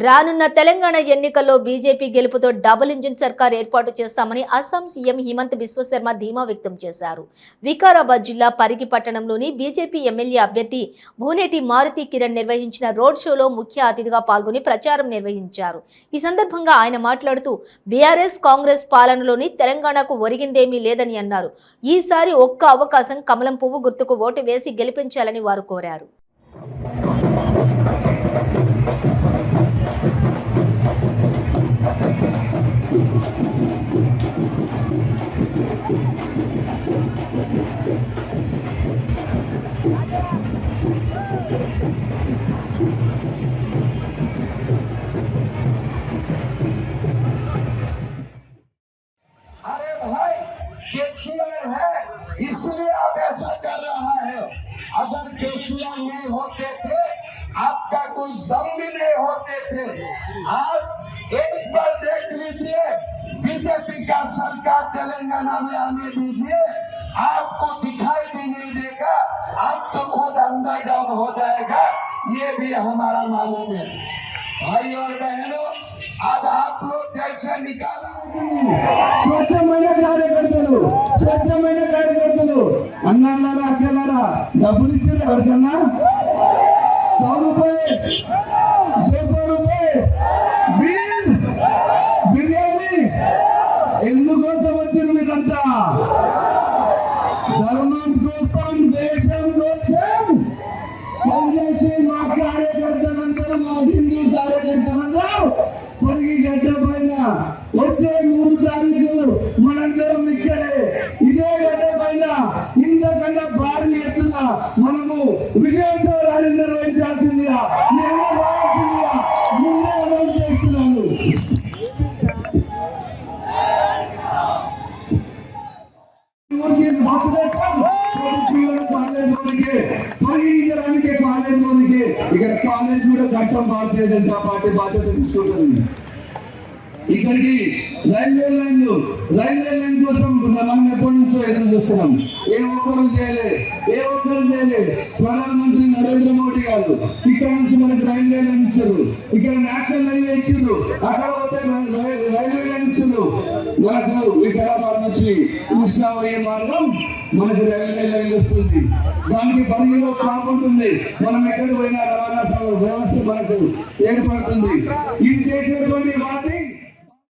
రానున్న తెలంగాణ ఎన్నికల్లో BJP గెలుపుతో double engine సర్కార్ ఏర్పాటు చేస్తామని అస్సాం సీఎం హిమంత్ బిశ్వశర్మ ధీమా వ్యక్తం చేశారు. వికారాబాద్ జిల్లా పరిగి పట్టణంలోని బీజేపీ ఎమ్మెల్యే అభ్యర్థి భూనేటి మారుతి కిరణ్ నిర్వహించిన రోడ్ షోలో ముఖ్య అతిథిగా పాల్గొని ప్రచారం నిర్వహించారు. ఈ సందర్భంగా ఆయన మాట్లాడుతూ బీఆర్ఎస్ కాంగ్రెస్ పాలనలోని తెలంగాణకు ఒరిగిందేమీ లేదని అన్నారు. ఈసారి ఒక్క అవకాశం కమలం పువ్వు గుర్తుకు ఓటు వేసి గెలిపించాలని వారు కోరారు. अरे भाई केसीआर है इसलिए आप ऐसा कर रहा है। अगर केसीआर नहीं होते थे आपका कुछ दम भी नहीं होते थे। आज एक बार देख लीजिए बीजेपी का सरकार तेलंगाना में आने दीजिए, आपको दिखाई भी नहीं देगा, आप तो खुद अंदाजा हो जाएगा। ये भी हमारा मालूम है। भाई और बहनों, आज आप लोग जैसे निकाला స్వచ్ఛమైన కార్యకర్తలు అన్నారా అక్కలారా డబ్బులు ఇచ్చారు ఎవరికన్నా 100 రూపాయలు 200 రూపాయలు బిర్యానీ ఎందుకోసం వచ్చారు మీరంతా? ధర్మం కోసం దేశం కోసం పనిచేసి మా కార్యకర్తలందరూ మా హిందూ కార్యకర్తలందరూ పరిగి గడ్డ పైన వచ్చే 3 తారీఖు మనందరం ఇక్కడే ఇదే గడ్డ పైన ఇంతకన్నా భారీ ఎత్తున మనము విజయోత్సవ ర్యాలీ నిర్వహించాల్సిందిగా ముందే అనౌన్స్ చేస్తున్నాను. ఇక్కడ కాలేజ్ కూడా కట్టం భారతీయ జనతా పార్టీ బాధ్యత తీసుకుంటుంది. ఇక్కడికి రైల్వే లైన్ కోసం మనం ఎప్పటి నుంచో ఎదురు చూస్తున్నాం. ఏ ఒక్కరు చేయలే. ప్రధానమంత్రి నరేంద్ర మోడీ గారు ఇక్కడ నుంచి మనకి రైల్వే లైన్ ఇచ్చారు, ఇక్కడ నేషనల్ హైవే ఇచ్చారు, అక్కడ పోతే రైల్వే లైన్ ఇచ్చారు. మనకు వికారాబాద్ నుంచి కృష్ణావయ్యే మార్గం మనకి రైల్వే లైన్ వస్తుంది. దానికి పరిధిలో స్టాప్ ఉంటుంది. మనం ఎక్కడికి పోయినా రవాణా వ్యవస్థ మనకు ఏర్పడుతుంది. ఇది చేసినటువంటి వాటి